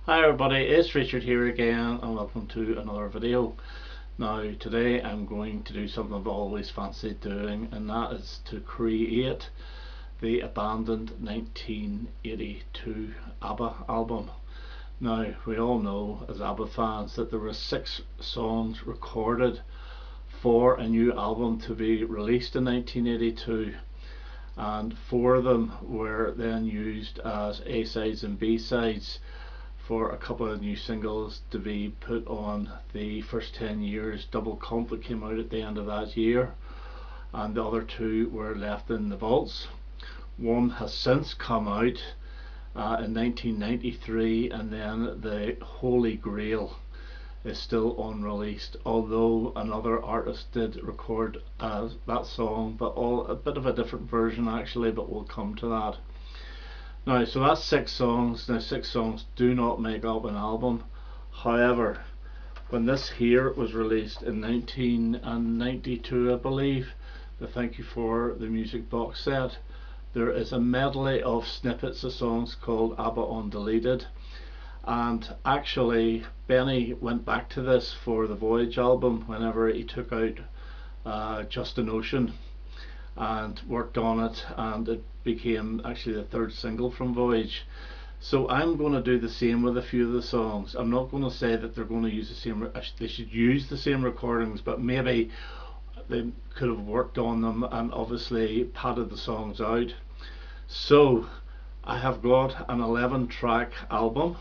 Hi everybody, it's Richard here again and welcome to another video. Now today I'm going to do something I've always fancied doing, and that is to create the abandoned 1982 ABBA album. Now we all know as ABBA fans that there were 6 songs recorded for a new album to be released in 1982, and 4 of them were then used as A-sides and B-sides for a couple of new singles to be put on the First 10 Years double comp that came out at the end of that year, and the other 2 were left in the vaults. One has since come out in 1993, and then the Holy Grail is still unreleased, although another artist did record that song, but a bit of a different version actually, but we'll come to that. Now, so that's 6 songs. Now 6 songs do not make up an album. However, when this here was released in 1992, I believe, the Thank You For The Music box set, there is a medley of snippets of songs called ABBA Undeleted. And actually Benny went back to this for the Voyage album whenever he took out Just an Ocean and worked on it, and it became actually the 3rd single from Voyage. So I'm going to do the same with a few of the songs. I'm not going to say that they're going to use the same, they should use the same recordings, but maybe they could have worked on them and obviously padded the songs out. So I have got an 11-track album,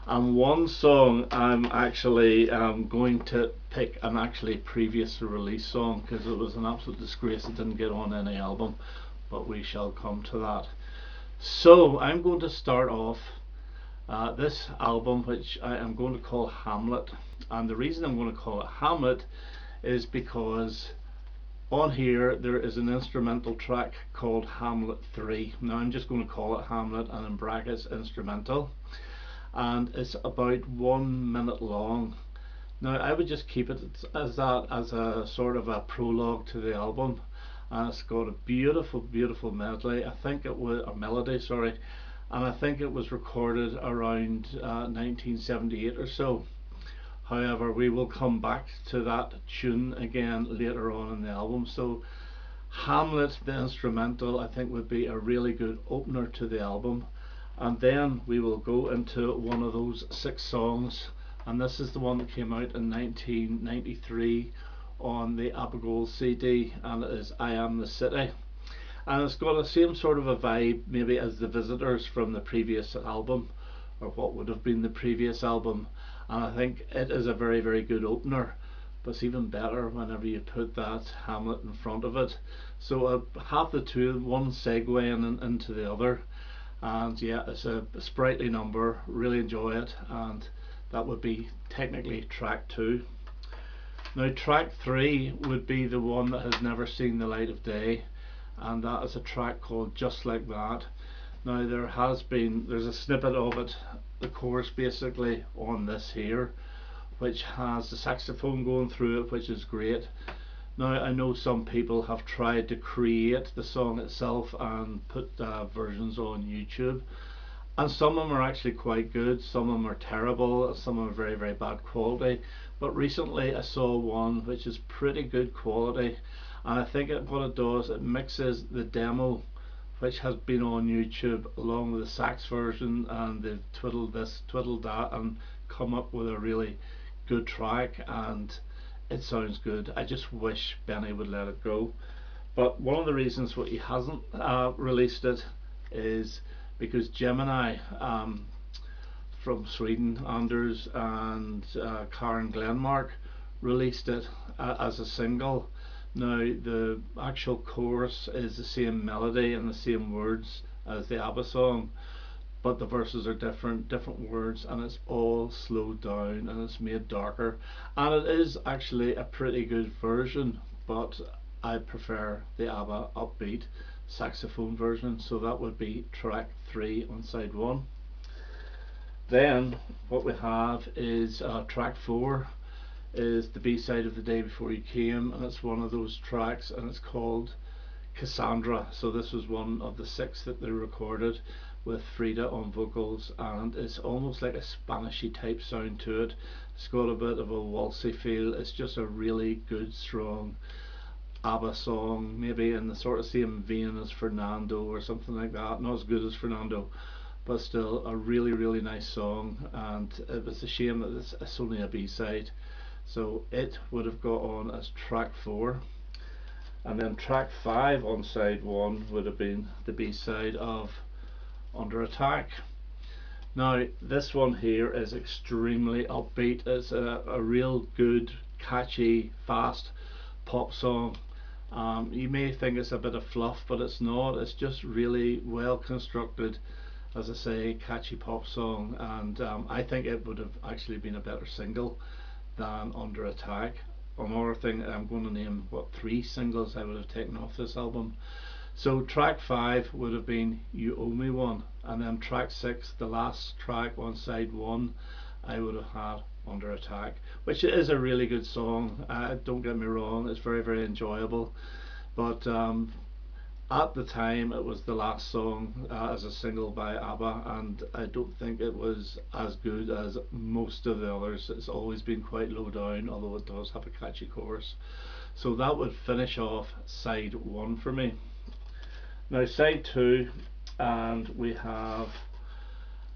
and one song I'm actually going to pick an actually previous release song, because it was an absolute disgrace it didn't get on any album, but we shall come to that. So I'm going to start off this album, which I am going to call Hamlet, and the reason I'm going to call it Hamlet is because on here there is an instrumental track called Hamlet 3. Now I'm just going to call it Hamlet, and in brackets instrumental, and it's about 1 minute long. Now I would just keep it as that, as a sort of a prologue to the album, and it's got a beautiful medley. I think it was a melody, sorry, and I think it was recorded around 1978 or so. However, we will come back to that tune again later on in the album. So Hamlet, the instrumental, I think would be a really good opener to the album, and then we will go into one of those 6 songs, and this is the one that came out in 1993 on the ABBA Gold CD, and it is I Am the City, and it's got the same sort of a vibe maybe as the Visitors from the previous album, or what would have been the previous album, and I think it is a very good opener, but it's even better whenever you put that Hamlet in front of it. So have the two, one segueing into the other, and yeah, it's a sprightly number, really enjoy it, and that would be technically track 2. Now track 3 would be the one that has never seen the light of day, and that is a track called Just Like That. Now there's a snippet of it, the chorus basically, on this here, which has the saxophone going through it, which is great. Now I know some people have tried to create the song itself and put versions on YouTube, and some of them are actually quite good, some of them are terrible, some of them are very bad quality, but recently I saw one which is pretty good quality, and I think what it does, it mixes the demo which has been on YouTube along with the sax version, and they've twiddled this, twiddled that, and come up with a really good track, and it sounds good. I just wish Benny would let it go. But one of the reasons why he hasn't released it is because Gemini from Sweden, Anders and Karen Glenmark, released it as a single. Now the actual chorus is the same melody and the same words as the ABBA song, but the verses are different words, and it's all slowed down and it's made darker, and it is actually a pretty good version, but I prefer the ABBA upbeat saxophone version. So that would be track 3 on side 1. Then what we have is track 4 is the B-side of The Day Before You Came, and it's one of those tracks, and it's called Cassandra. So this was one of the 6 that they recorded with Frida on vocals, and it's almost like a Spanishy type sound to it. It's got a bit of a waltzy feel. It's just a really good, strong ABBA song, maybe in the sort of same vein as Fernando or something like that. Not as good as Fernando, but still a really, really nice song. And it was a shame that it's only a B-side. So it would have got on as track 4. And then track 5 on side 1 would have been the B-side of Under Attack. Now this one here is extremely upbeat. It's a real good, catchy, fast pop song. You may think it's a bit of fluff, but it's not. It's just really well constructed, as I say, catchy pop song, and I think it would have actually been a better single than Under Attack. Another thing, I'm going to name what 3 singles I would have taken off this album. So track 5 would have been You Owe Me One, and then track 6, the last track on side 1, I would have had Under Attack, which is a really good song. Don't get me wrong, it's very, very enjoyable, but at the time it was the last song as a single by ABBA, and I don't think it was as good as most of the others. It's always been quite low down, although it does have a catchy chorus. So that would finish off side 1 for me. Now side 2, and we have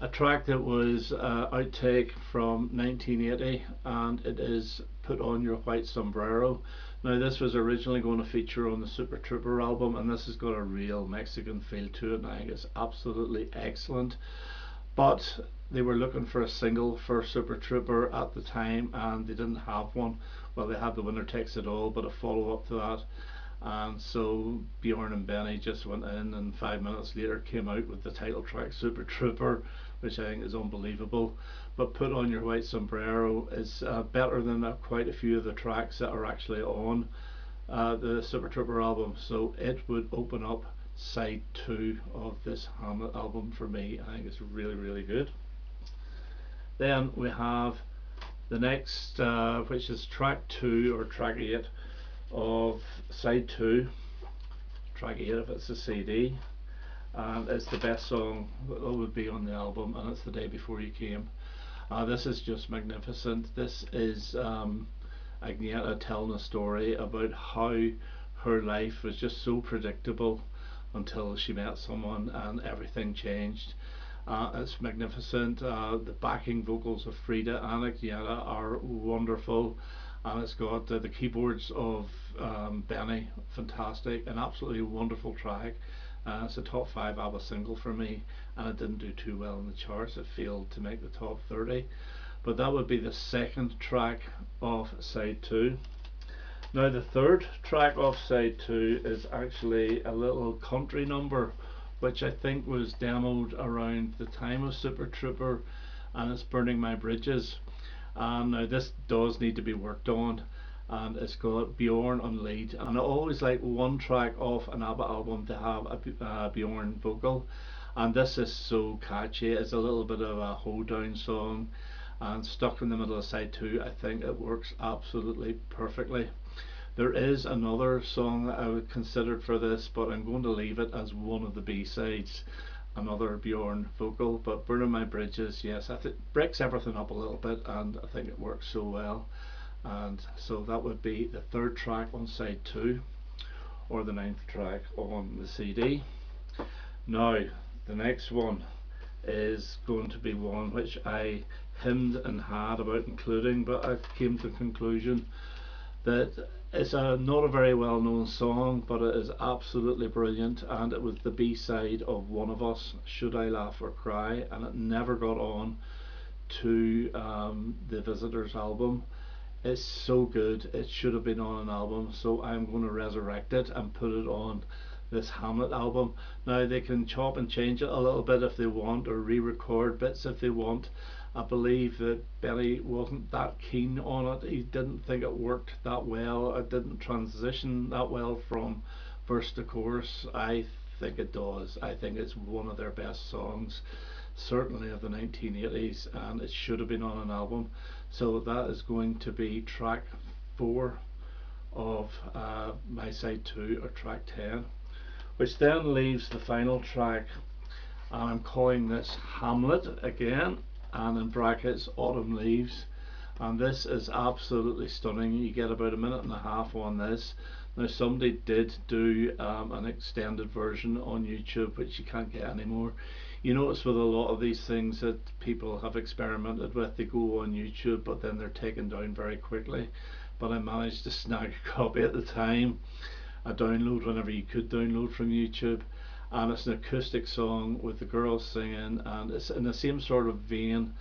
a track that was outtake from 1980, and it is Put On Your White Sombrero. Now this was originally going to feature on the Super Trooper album, and this has got a real Mexican feel to it, and I think it's absolutely excellent. But they were looking for a single for Super Trooper at the time, and they didn't have one. Well, they had The Winner Takes It All, but a follow-up to that. And so Bjorn and Benny just went in, and 5 minutes later came out with the title track Super Trooper, which I think is unbelievable. But Put On Your White Sombrero is better than quite a few of the tracks that are actually on the Super Trooper album. So it would open up side 2 of this Hamlet album for me. I think it's really, really good. Then we have the next, which is track 2 or track 8 of side 2, track 8 if it's a CD, and it's the best song that would be on the album, and it's The Day Before You Came. This is just magnificent. This is Agneta telling a story about how her life was just so predictable until she met someone and everything changed. It's magnificent. The backing vocals of Frida and Agneta are wonderful, and it's got the keyboards of Benny, fantastic, an absolutely wonderful track. It's a top 5 ABBA single for me, and it didn't do too well in the charts. It failed to make the top 30, but that would be the second track off side 2. Now the third track off side 2 is actually a little country number, which I think was demoed around the time of Super Trooper, and it's Burning My Bridges. Now this does need to be worked on, and it's got Bjorn on lead, and I always like one track off an ABBA album to have a Bjorn vocal, and this is so catchy. It's a little bit of a hoedown song, and stuck in the middle of side 2, I think it works absolutely perfectly. There is another song that I would consider for this, but I'm going to leave it as one of the B-sides, another Bjorn vocal. But Burning My Bridges, yes, I think breaks everything up a little bit, and I think it works so well. And so that would be the third track on side 2, or the 9th track on the CD. Now the next one is going to be one which I hemmed and hawed about including, but I came to the conclusion that it's not a very well known song, but it is absolutely brilliant, and it was the B-side of One of Us, Should I Laugh or Cry, and it never got on to the Visitors album. It's so good, it should have been on an album, so I'm going to resurrect it and put it on this Hamlet album. Now they can chop and change it a little bit if they want, or re-record bits if they want. I believe that Benny wasn't that keen on it. He didn't think it worked that well. It didn't transition that well from verse to chorus. I think it does. I think it's one of their best songs, certainly of the 1980s, and it should have been on an album. So that is going to be track 4 of my side 2, or track 10. which then leaves the final track, and I'm calling this Hamlet again, and in brackets Autumn Leaves. And this is absolutely stunning. You get about a minute and a half on this. Now somebody did do an extended version on YouTube, which you can't get anymore. You notice with a lot of these things that people have experimented with, they go on YouTube but then they're taken down very quickly. But I managed to snag a copy at the time, a download whenever you could download from YouTube, and it's an acoustic song with the girls singing, and it's in the same sort of vein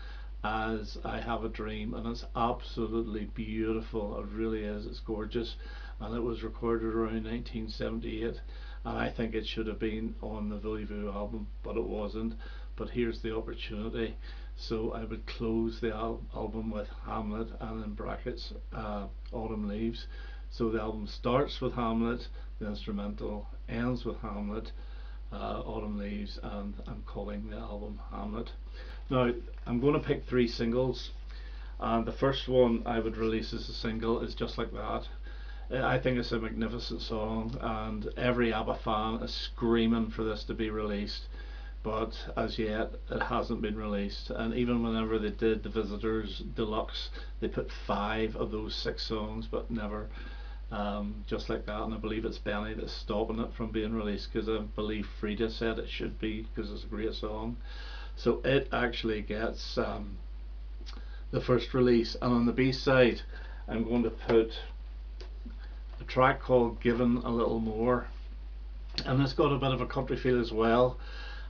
as I Have a Dream, and it's absolutely beautiful. It really is. It's gorgeous, and it was recorded around 1978, and I think it should have been on the Voyage album, but it wasn't. But here's the opportunity, so I would close the album with Hamlet, and in brackets Autumn Leaves. So the album starts with Hamlet, the instrumental, ends with Hamlet, Autumn Leaves, and I'm calling the album Hamlet. Now I'm going to pick 3 singles, and the first one I would release as a single is Just Like That. I think it's a magnificent song, and every ABBA fan is screaming for this to be released, but as yet it hasn't been released. And even whenever they did the Visitors Deluxe, they put 5 of those 6 songs, but never Just Like That. And I believe it's Benny that's stopping it from being released, because I believe Frida said it should be, because it's a great song. So it actually gets the first release. And on the B side I'm going to put a track called Given a Little More, and it's got a bit of a country feel as well,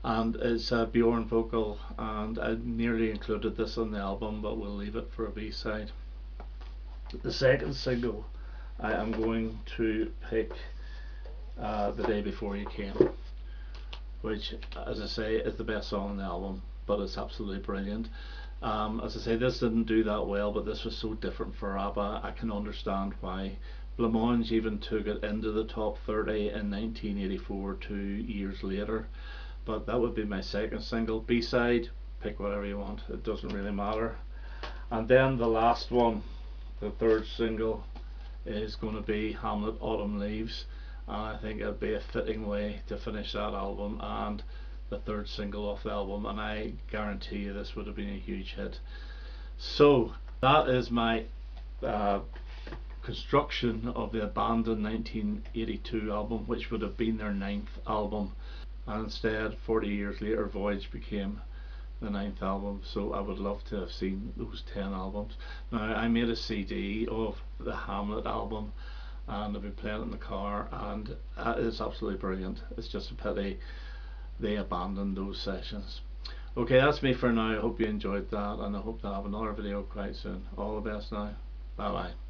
and it's a Bjorn vocal, and I nearly included this on the album, but we'll leave it for a B side. The second single I am going to pick The Day Before You Came, which, as I say, is the best song on the album, but it's absolutely brilliant. As I say, this didn't do that well, but this was so different for ABBA. I can understand why. Blancmange even took it into the top 30 in 1984, 2 years later. But that would be my second single. B-side, pick whatever you want, it doesn't really matter. And then the last one, the third single, is going to be Hamlet Autumn Leaves, and I think it'd be a fitting way to finish that album and the third single off the album, and I guarantee you this would have been a huge hit. So that is my construction of the abandoned 1982 album, which would have been their 9th album, and instead 40 years later Voyage became the 9th album. So I would love to have seen those 10 albums. Now I made a CD of the Hamlet album, and I've been playing it in the car, and it's absolutely brilliant. It's just a pity they abandoned those sessions. Okay, that's me for now. I hope you enjoyed that, and I hope to have another video quite soon. All the best now. Bye bye.